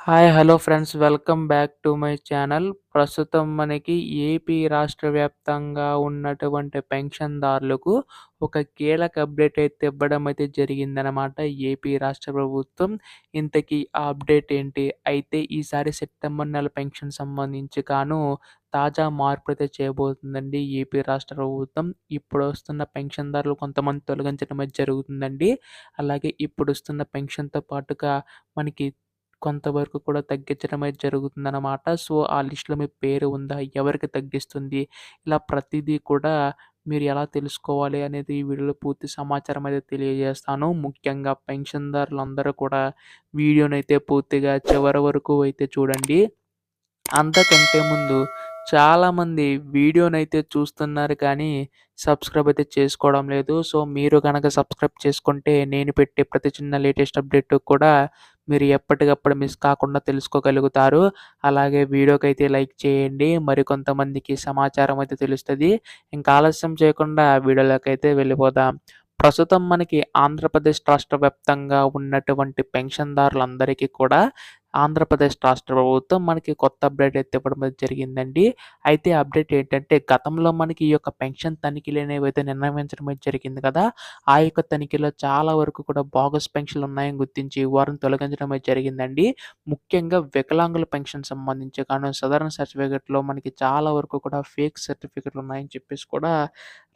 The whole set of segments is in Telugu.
Hello friends. Welcome back to my channel. ప్రస్తుతం మనకి ఏపీ రాష్ట్ర వ్యాప్తంగా ఉన్నటువంటి పెన్షన్‌దారులకు ఒక కీలక అప్డేట్ అయితే ఇవ్వడం అయితే జరిగిందనమాట ఏపీ రాష్ట్ర ప్రభుత్వం. ఇంతకీ ఆ అప్డేట్ ఏంటి? అయితే ఈసారి సెప్టెంబర్ నెల పెన్షన్ సంబంధించి తాజా మార్పులైతే చేయబోతుందండి ఏపీ రాష్ట్ర ప్రభుత్వం. ఇప్పుడొస్తున్న పెన్షన్‌దారులు కొంతమంది తొలగించడం అయితే జరుగుతుందండి. అలాగే ఇప్పుడొస్తున్న పెన్షన్‌తో పాటుగా మనకి కొంతవరకు కూడా తగ్గించడం అయితే జరుగుతుందనమాట. సో, ఆ లిస్ట్‌లో మీ పేరు ఉందా? ఎవరికి తగ్గిస్తుంది? ఇలా ప్రతీదీ కూడా మీరు ఎలా తెలుసుకోవాలి అనేది ఈ వీడియోలో పూర్తి సమాచారం అయితే తెలియజేస్తాను. ముఖ్యంగా పెన్షన్‌దారులందరూ కూడా వీడియోనైతే పూర్తిగా చివరి వరకు అయితే చూడండి. అంతకంటే ముందు చాలామంది వీడియోనైతే చూస్తున్నారు కానీ, సబ్స్క్రైబ్ అయితే చేసుకోవడం లేదు. సో, మీరు గనక సబ్స్క్రైబ్ చేసుకుంటే నేను పెట్టే ప్రతి చిన్న లేటెస్ట్ అప్డేట్ కూడా మీరు ఎప్పటికప్పుడు మిస్ కాకుండా తెలుసుకోగలుగుతారు. అలాగే వీడియోకైతే లైక్ చేయండి. మరికొంతమందికి సమాచారం అయితే తెలుస్తది. ఇంకా ఆలస్యం చేయకుండా వీడియోలోకైతే వెళ్ళిపోదాం. ప్రస్తుతం మనకి ఆంధ్రప్రదేశ్ రాష్ట్ర వ్యాప్తంగా ఉన్నటువంటి పెన్షన్‌దారులందరికీ కూడా ఆంధ్రప్రదేశ్ రాష్ట్ర ప్రభుత్వం మనకి కొత్త అప్డేట్ అయితే ఇవ్వడం అయితే జరిగిందండి. అయితే అప్డేట్ ఏంటంటే గతంలో మనకి ఈ యొక్క పెన్షన్ తనిఖీలనేవైతే నిర్ణయించడం అయితే జరిగింది కదా! ఆ యొక్క తనిఖీలో చాలా వరకు కూడా బోగస్ పెన్షన్‌లు ఉన్నాయని గుర్తించి వారిని తొలగించడం అయితే జరిగిందండి. ముఖ్యంగా వికలాంగుల పెన్షన్ సంబంధించి సదరన్ సర్టిఫికేట్‌లో మనకి చాలా వరకు కూడా ఫేక్ సర్టిఫికేట్‌లు ఉన్నాయని చెప్పేసి కూడా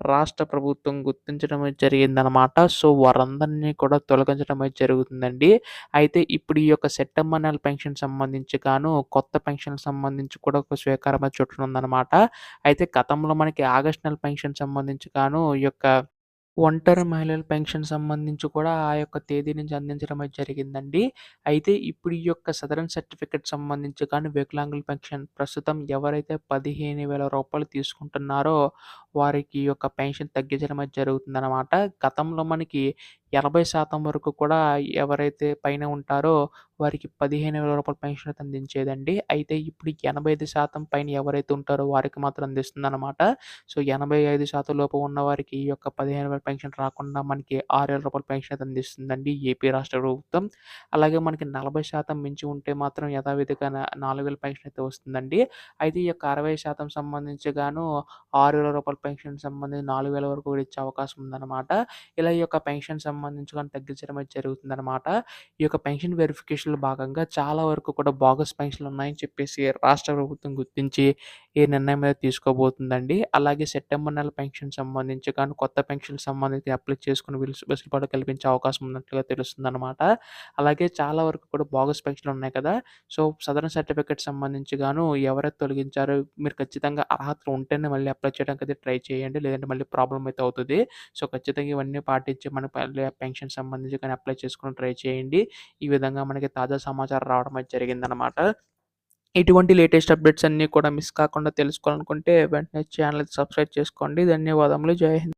రాష్ట్ర ప్రభుత్వం గుర్తించడం అయితే జరిగిందనమాట. సో, వారందరిని కూడా తొలగించడం అయితే జరుగుతుందండి. అయితే ఇప్పుడు ఈ యొక్క సెప్టెంబర్ నెల పెన్షన్ సంబంధించి కొత్త పెన్షన్‌కి సంబంధించి కూడా ఒక స్వీకారం అయితే చుట్టనుందనమాట. అయితే గతంలో మనకి ఆగస్ట్ నెల పెన్షన్ సంబంధించి ఈ యొక్క ఒంటరి మహిళల పెన్షన్ సంబంధించి కూడా ఆ యొక్క తేదీ నుంచి అందించడం అయితే జరిగిందండి. అయితే ఇప్పుడు ఈ యొక్క సదరన్ సర్టిఫికేట్ సంబంధించి వికలాంగుల పెన్షన్ ప్రస్తుతం ఎవరైతే రూ. 15,000 తీసుకుంటున్నారో వారికి ఈ యొక్క పెన్షన్ తగ్గించడం అయితే జరుగుతుందనమాట. గతంలో మనకి 80% వరకు కూడా ఎవరైతే పైన ఉంటారో వారికి రూ. 15,000 పెన్షన్ అయితే అందించేదండి. అయితే ఇప్పుడు 85% పైన ఎవరైతే ఉంటారో వారికి మాత్రం అందిస్తుందనమాట. సో, 85% లోపు ఉన్నవారికి ఈ యొక్క 15,000 పెన్షన్ రాకుండా మనకి రూ. 6,000 పెన్షన్ అయితే అందిస్తుందండి ఏపీ రాష్ట్ర ప్రభుత్వం. అలాగే మనకి 40% మించి ఉంటే మాత్రం యథావిధిగా 4,000 పెన్షన్ అయితే వస్తుందండి. అయితే ఈ యొక్క 60% సంబంధించి రూ. 6,000 పెన్షన్ సంబంధించి 4,000 వరకు కూడా ఇచ్చే అవకాశం ఉందన్నమాట. ఇలా ఈ యొక్క పెన్షన్ సంబంధించి తగ్గించడం అయితే జరుగుతుందన్నమాట. ఈ యొక్క పెన్షన్ వెరిఫికేషన్‌లో భాగంగా చాలా వరకు కూడా బోగస్ పెన్షన్‌లు ఉన్నాయని చెప్పేసి రాష్ట్ర ప్రభుత్వం గుర్తించి ఈ నిర్ణయం అయితే తీసుకోబోతుందండి. అలాగే సెప్టెంబర్ నెల పెన్షన్ సంబంధించి కొత్త పెన్షన్‌కి సంబంధించి అప్లై చేసుకొని వెసులుబాటు కల్పించే అవకాశం ఉన్నట్లుగా తెలుస్తుందనమాట. అలాగే చాలా వరకు కూడా బోగస్ పెన్షన్‌లు ఉన్నాయి కదా! సో, సదరన్ సర్టిఫికేట్ సంబంధించి ఎవరైతే తొలగించారో మీరు ఖచ్చితంగా అర్హతలు ఉంటేనే మళ్ళీ అప్లై చేయడానికైతే ట్రై చేయండి. లేదంటే మళ్ళీ ప్రాబ్లమ్ అయితే అవుతది. సో, ఖచ్చితంగా ఇవన్నీ పాటించి మన పెన్షన్ సంబంధించి అప్లై చేసుకొని ట్రై చేయండి. ఈ విధంగా మనకి తాజా సమాచారం రావడం అయితే జరిగిందనమాట. ఇటువంటి లేటెస్ట్ అప్డేట్స్ అన్నీ కూడా మిస్ కాకుండా తెలుసుకోవాలనుకుంటే వెంటనే ఛానల్ సబ్స్క్రైబ్ చేసుకోండి. ధన్యవాదములు. జై హింద్.